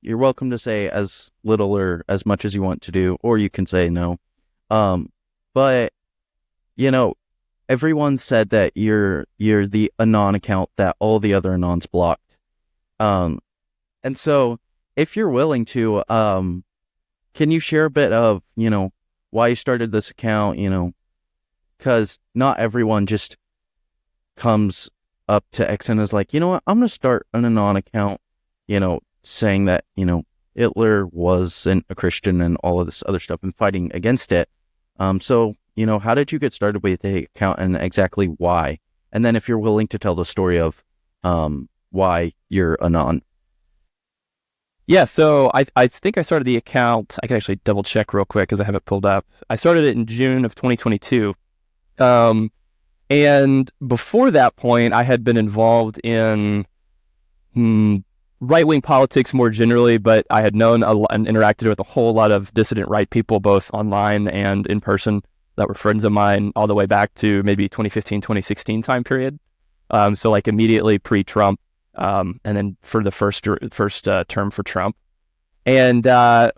you're welcome to say as little or as much as you want to do, or you can say no. But you know, everyone said that you're the anon account that all the other anons blocked. Um, and so if you're willing to, can you share a bit of, why you started this account, because not everyone just comes up to X and is like, you know what, I'm going to start an anon account, saying that, Hitler wasn't a Christian and all of this other stuff and fighting against it. So, how did you get started with the account and exactly why? And then if you're willing to tell the story of why you're anon. Yeah, so I think I started the account. I can actually double check real quick because I have it pulled up. I started it in June of 2022. And before that point, I had been involved in right-wing politics more generally, but I had known and interacted with a whole lot of dissident right people, both online and in person, that were friends of mine all the way back to maybe 2015, 2016 time period. So like immediately pre-Trump, and then for the first term for Trump. And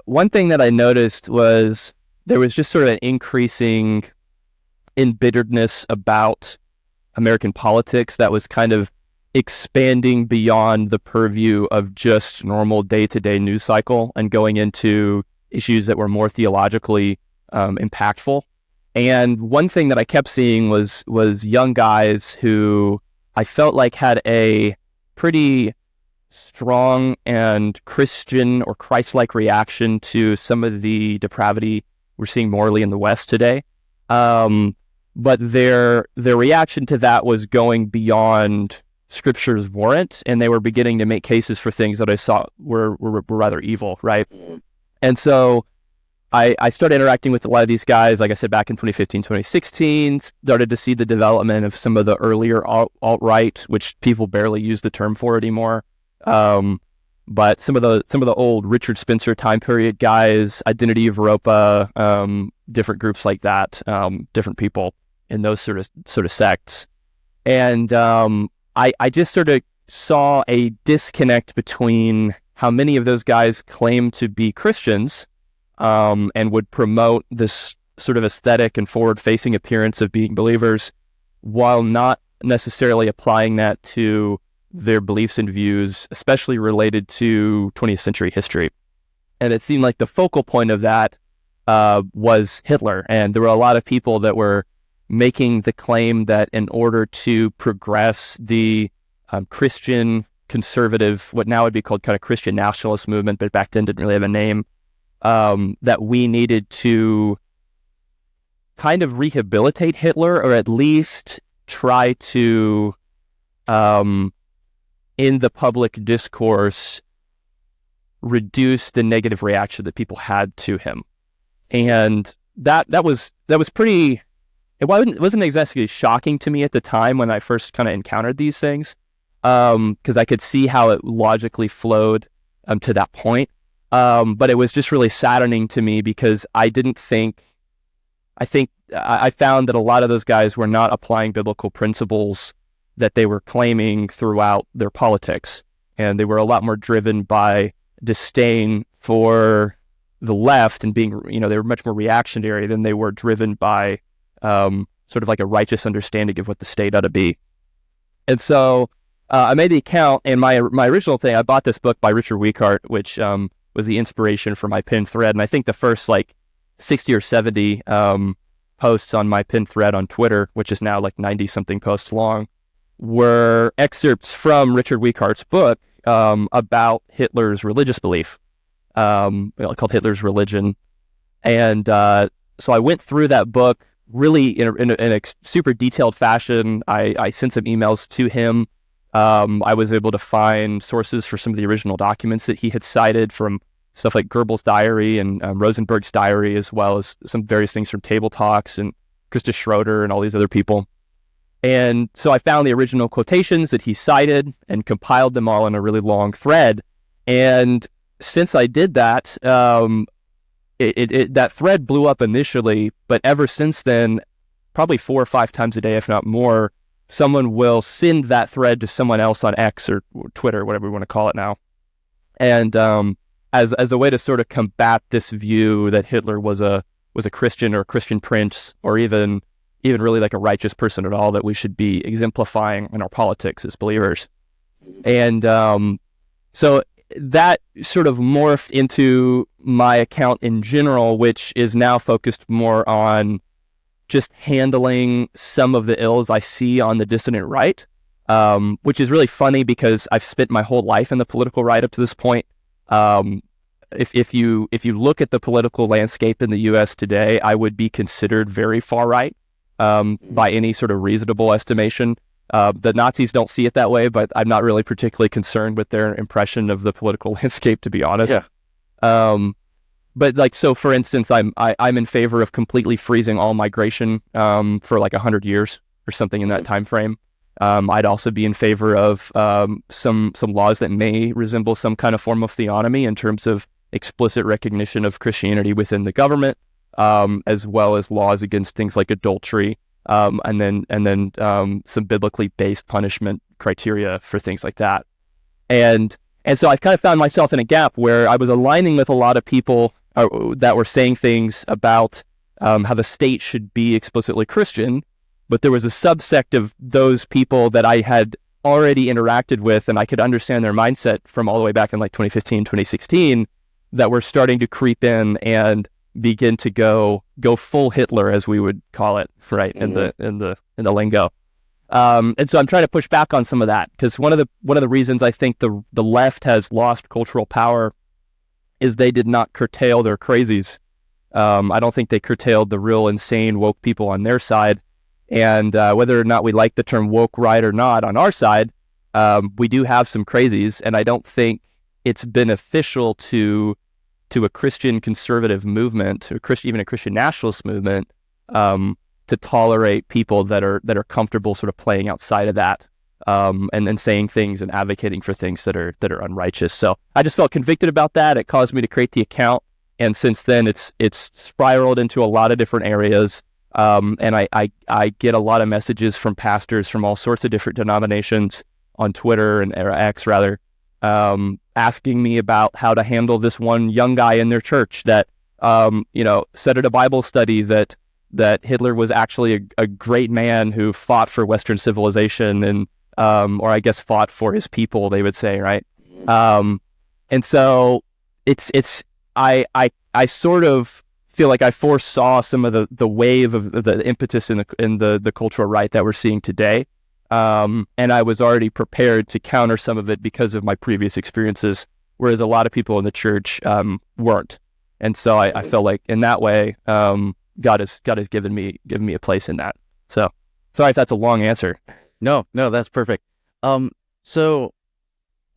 one thing that I noticed was there was just sort of an increasing embitteredness about American politics that was kind of expanding beyond the purview of just normal day-to-day news cycle and going into issues that were more theologically impactful. And one thing that I kept seeing was young guys who I felt like had a pretty strong and Christian or Christ-like reaction to some of the depravity we're seeing morally in the West today. But their reaction to that was going beyond Scripture's warrant, and they were beginning to make cases for things that I saw were rather evil, right? And so I started interacting with a lot of these guys, like I said, back in 2015, 2016, started to see the development of some of the earlier alt-right, which people barely use the term for anymore. But some of the old Richard Spencer time period guys, Identity of Europa, different groups like that, different people in those sort of sects. And I just sort of saw a disconnect between how many of those guys claim to be Christians, and would promote this sort of aesthetic and forward-facing appearance of being believers, while not necessarily applying that to their beliefs and views, especially related to 20th century history. And it seemed like the focal point of that was Hitler. And there were a lot of people that were making the claim that in order to progress the Christian conservative, what now would be called kind of Christian nationalist movement, but back then didn't really have a name, that we needed to kind of rehabilitate Hitler, or at least try to, in the public discourse, reduce the negative reaction that people had to him. And that was pretty, it wasn't exactly shocking to me at the time when I first kind of encountered these things, because I could see how it logically flowed to that point. But it was just really saddening to me because I found that a lot of those guys were not applying biblical principles that they were claiming throughout their politics. And they were a lot more driven by disdain for the left and being, they were much more reactionary than they were driven by sort of like a righteous understanding of what the state ought to be. And so I made the account, and my original thing, I bought this book by Richard Weikart, which was the inspiration for my pinned thread. And I think the first 60 or 70 posts on my pinned thread on Twitter, which is now 90-something posts long, were excerpts from Richard Weikart's book about Hitler's religious belief, called Hitler's Religion. And so I went through that book really in a super detailed fashion. I sent some emails to him. I was able to find sources for some of the original documents that he had cited, from stuff like Goebbels' diary and Rosenberg's diary, as well as some various things from Table Talks and Krista Schroeder and all these other people. And so I found the original quotations that he cited and compiled them all in a really long thread. And since I did that, that thread blew up initially, but ever since then, probably 4 or 5 times a day, if not more, someone will send that thread to someone else on X or Twitter, whatever we want to call it now. And as a way to sort of combat this view that Hitler was a Christian or a Christian prince, or even really like a righteous person at all, that we should be exemplifying in our politics as believers. And so that sort of morphed into my account in general, which is now focused more on just handling some of the ills I see on the dissident right, which is really funny because I've spent my whole life in the political right up to this point. If you look at the political landscape in the U.S. today, I would be considered very far right by any sort of reasonable estimation. The Nazis don't see it that way, but I'm not really particularly concerned with their impression of the political landscape, to be honest. Yeah. But like, so for instance, I'm in favor of completely freezing all migration for like 100 years or something in that time frame. I'd also be in favor of some laws that may resemble some kind of form of theonomy in terms of explicit recognition of Christianity within the government, as well as laws against things like adultery, and then some biblically based punishment criteria for things like that. And so I've kind of found myself in a gap where I was aligning with a lot of people that were saying things about how the state should be explicitly Christian, but there was a subsect of those people that I had already interacted with, and I could understand their mindset from all the way back in like 2015, 2016, that were starting to creep in and begin to go full Hitler, as we would call it, right, in the lingo. And so I'm trying to push back on some of that, because one of the reasons I think the left has lost cultural power is they did not curtail their crazies. I don't think they curtailed the real insane woke people on their side. And whether or not we like the term woke right or not on our side, we do have some crazies, and I don't think it's beneficial to a Christian conservative movement, or even a Christian nationalist movement, to tolerate people that are comfortable sort of playing outside of that, and then saying things and advocating for things that are unrighteous. So I just felt convicted about that. It caused me to create the account, and since then it's spiraled into a lot of different areas. And I get a lot of messages from pastors from all sorts of different denominations on Twitter or X rather, asking me about how to handle this one young guy in their church that said at a Bible study that Hitler was actually a great man who fought for Western civilization and or I guess fought for his people, they would say, right? And so I sort of feel like I foresaw some of the wave of the impetus in the cultural right that we're seeing today. And I was already prepared to counter some of it because of my previous experiences, whereas a lot of people in the church weren't. And so I felt like in that way, God has given me a place in that. So sorry if that's a long answer. No, that's perfect. So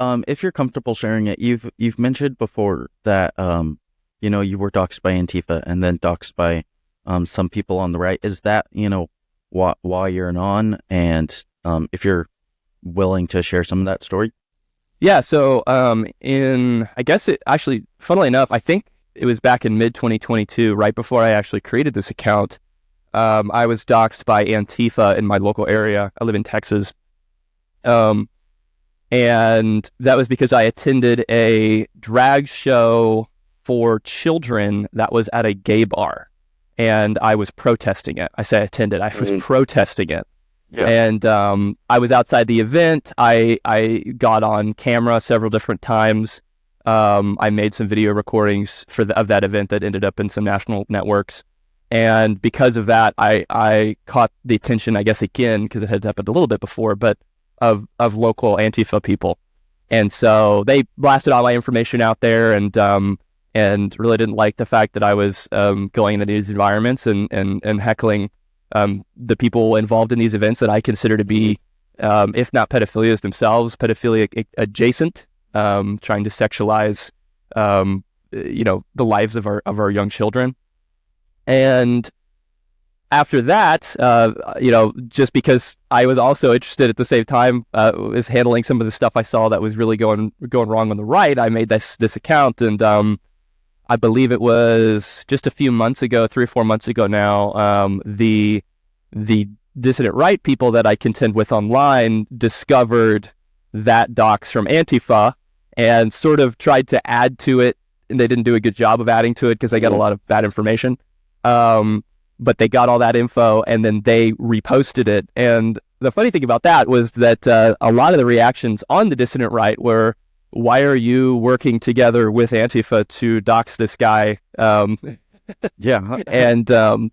if you're comfortable sharing it, you've mentioned before that you were doxxed by Antifa and then doxxed by some people on the right. Is that why you're on? And if you're willing to share some of that story? Yeah. So I guess it actually, funnily enough, I think it was back in mid 2022, right before I actually created this account. I was doxxed by Antifa in my local area. I live in Texas. And that was because I attended a drag show for children that was at a gay bar, and I was protesting it. I say attended, I was protesting it. Yeah. And I was outside the event. I got on camera several different times. I made some video recordings of that event that ended up in some national networks. And because of that, I caught the attention, I guess, again, because it had happened a little bit before, but of local Antifa people. And so they blasted all my information out there, and really didn't like the fact that I was going into these environments and heckling the people involved in these events that I consider to be, if not pedophilias themselves, pedophilia adjacent, trying to sexualize, the lives of our young children. And after that, just because I was also interested at the same time, was handling some of the stuff I saw that was really going wrong on the right, I made this account, and I believe it was just a few months ago, 3 or 4 months ago now, the dissident right people that I contend with online discovered that dox from Antifa and sort of tried to add to it and they didn't do a good job of adding to it because they got a lot of bad information. But they got all that info and then they reposted it. And the funny thing about that was that a lot of the reactions on the dissident right were, "Why are you working together with Antifa to dox this guy?" Yeah. And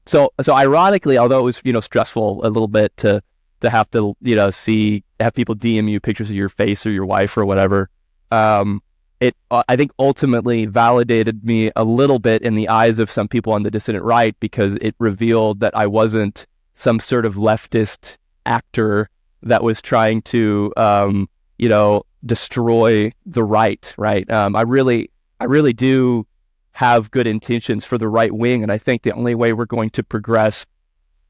so ironically, although it was stressful a little bit to have to have people DM you pictures of your face or your wife or whatever, it I think ultimately validated me a little bit in the eyes of some people on the dissident right, because it revealed that I wasn't some sort of leftist actor that was trying to destroy the right. Right. I really do have good intentions for the right wing, and I think the only way we're going to progress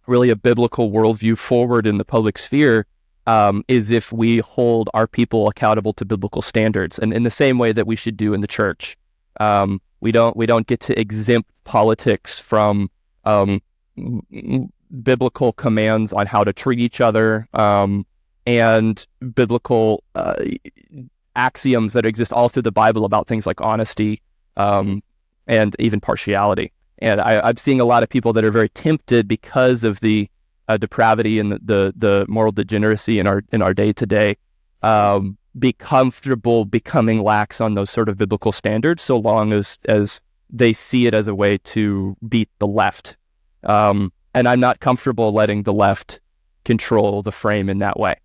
really a biblical worldview forward in the public sphere is if we hold our people accountable to biblical standards, and in the same way that we should do in the church. We don't get to exempt politics from biblical commands on how to treat each other, and biblical axioms that exist all through the Bible about things like honesty and even partiality. And I'm seeing a lot of people that are very tempted because of the depravity and the moral degeneracy in our day to day, be comfortable becoming lax on those sort of biblical standards, so long as they see it as a way to beat the left. And I'm not comfortable letting the left control the frame in that way.